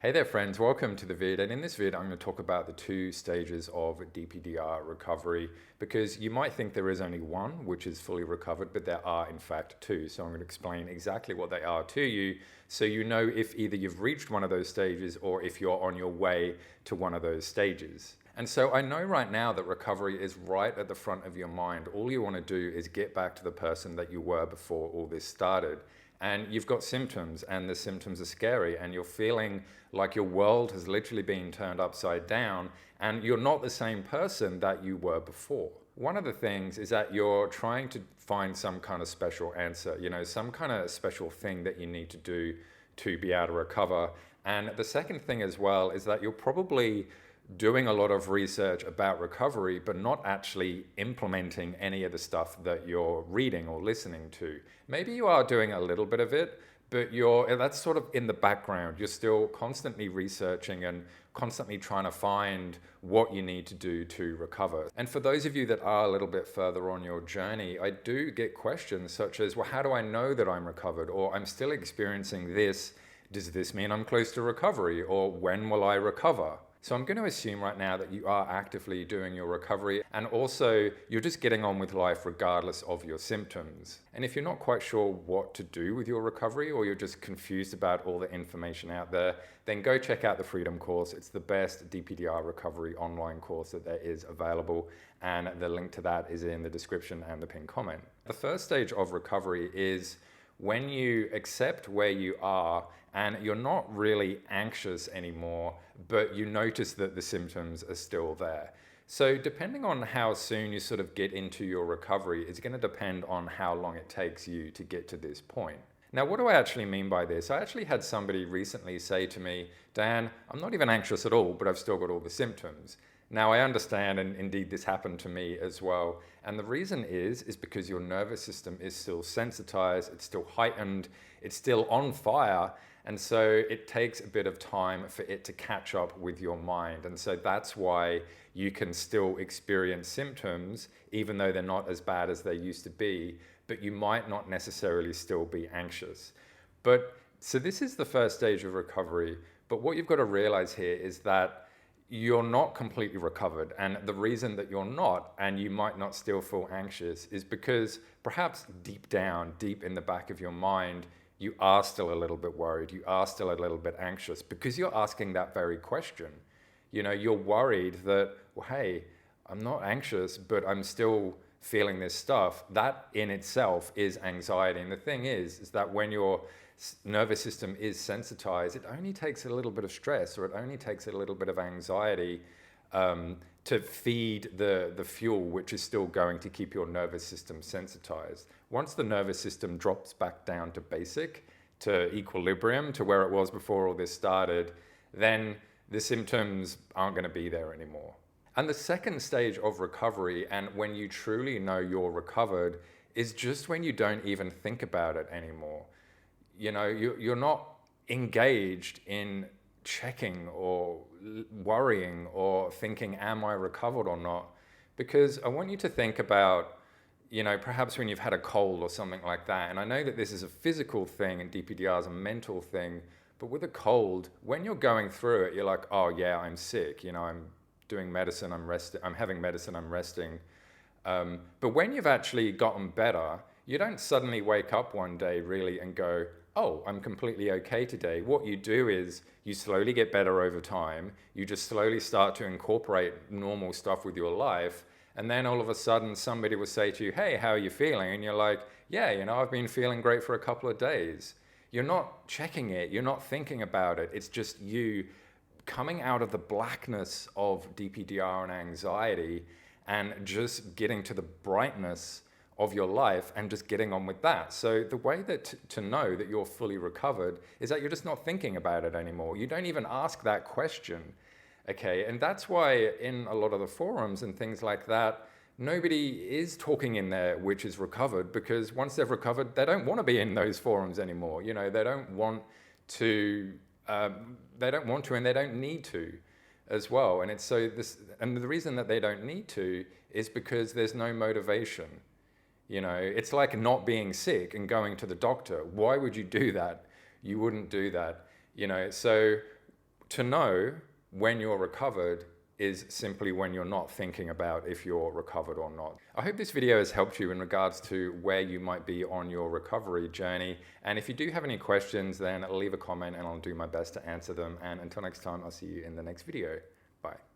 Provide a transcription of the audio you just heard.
Hey there friends, welcome to the vid, and in this vid I'm going to talk about the two stages of DPDR recovery, because you might think there is only one which is fully recovered, but there are in fact two. So I'm going to explain exactly what they are to you so you know if either you've reached one of those stages or if you're on your way to one of those stages. And so I know right now that recovery is right at the front of your mind. All you want to do is get back to the person that you were before all this started. And you've got symptoms, and the symptoms are scary, and you're feeling like your world has literally been turned upside down, and you're not the same person that you were before. One of the things is that you're trying to find some kind of special answer, some kind of special thing that you need to do to be able to recover. And the second thing as well is that you're probably doing a lot of research about recovery, but not actually implementing any of the stuff that you're reading or listening to. Maybe you are doing a little bit of it, but that's sort of in the background. You're still constantly researching and constantly trying to find what you need to do to recover. And for those of you that are a little bit further on your journey, I do get questions such as, well, how do I know that I'm recovered? Or I'm still experiencing this. Does this mean I'm close to recovery? Or when will I recover? So I'm going to assume right now that you are actively doing your recovery, and also you're just getting on with life regardless of your symptoms. And if you're not quite sure what to do with your recovery, or you're just confused about all the information out there, then go check out the Freedom course. It's the best DPDR recovery online course that there is available, and the link to that is in the description and the pinned comment. The first stage of recovery is when you accept where you are and you're not really anxious anymore, but you notice that the symptoms are still there. So depending on how soon you sort of get into your recovery, it's going to depend on how long it takes you to get to this point. Now, what do I actually mean by this? I actually had somebody recently say to me, Dan, I'm not even anxious at all, but I've still got all the symptoms. Now, I understand, and indeed this happened to me as well. And the reason is because your nervous system is still sensitized, it's still heightened, it's still on fire. And so it takes a bit of time for it to catch up with your mind. And so that's why you can still experience symptoms, even though they're not as bad as they used to be, but you might not necessarily still be anxious. So this is the first stage of recovery. But what you've got to realize here is that you're not completely recovered. And the reason that you're not, and you might not still feel anxious, is because perhaps deep down, deep in the back of your mind, you are still a little bit worried. You are still a little bit anxious because you're asking that very question. You're worried that, well, hey, I'm not anxious, but I'm still feeling this stuff. That in itself is anxiety. And the thing is that when your nervous system is sensitized, it only takes a little bit of stress, or it only takes a little bit of anxiety to feed the fuel, which is still going to keep your nervous system sensitized. Once the nervous system drops back down to basic, to equilibrium, to where it was before all this started, then the symptoms aren't going to be there anymore. And the second stage of recovery, and when you truly know you're recovered, is just when you don't even think about it anymore. You're not engaged in checking or worrying or thinking, am I recovered or not? Because I want you to think about, perhaps when you've had a cold or something like that. And I know that this is a physical thing and DPDR is a mental thing, but with a cold, when you're going through it, you're like, oh yeah, I'm sick. I'm doing medicine, I'm resting, I'm having medicine, I'm resting. But when you've actually gotten better, you don't suddenly wake up one day really and go, oh, I'm completely okay today. What you do is you slowly get better over time. You just slowly start to incorporate normal stuff with your life. And then all of a sudden somebody will say to you, hey, how are you feeling? And you're like, yeah, I've been feeling great for a couple of days. You're not checking it. You're not thinking about it. It's just you coming out of the blackness of DPDR and anxiety and just getting to the brightness of your life and just getting on with that. So the way that to know that you're fully recovered is that you're just not thinking about it anymore. You don't even ask that question, okay? And that's why in a lot of the forums and things like that, nobody is talking in there which is recovered, because once they've recovered, they don't want to be in those forums anymore. They don't want to, and they don't need to as well. And and the reason that they don't need to is because there's no motivation. It's like not being sick and going to the doctor. Why would you do that? You wouldn't do that. So To know when you're recovered is simply when you're not thinking about if you're recovered or not. I hope this video has helped you in regards to where you might be on your recovery journey. And if you do have any questions, then leave a comment and I'll do my best to answer them. And until next time, I'll see you in the next video. Bye.